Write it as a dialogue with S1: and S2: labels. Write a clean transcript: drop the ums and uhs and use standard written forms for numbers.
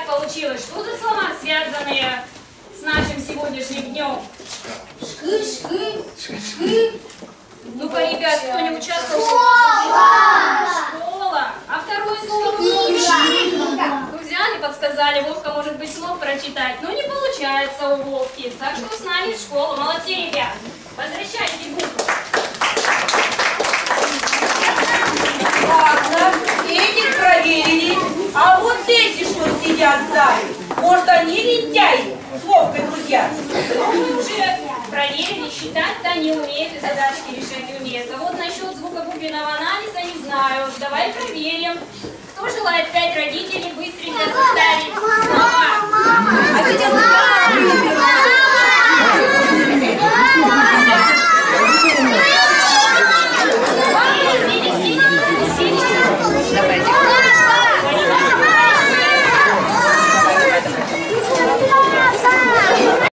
S1: так получилось? Что за слова, связанные с нашим сегодняшним днем?
S2: Шкы.
S1: Ну-ка, ребят, кто не участвовал? Школа. А второе слово? Ну, взяли, подсказали. Вовка, может быть, смог прочитать. Но не получается у Вовки. Так что с нами в школу. Молодцы, ребят. Возвращайте букву.
S2: Ладно, этих проверили. А вот эти, что сидят сзади, может, они лентяи с Вовкой, друзья?
S1: Мы уже проверили, считать-то не умеет и задачки решать не умеет. А вот насчет звукобуквенного анализа не знаю. Давай проверим. Кто желает 5 родителей быстренько составить слова?
S2: А сейчас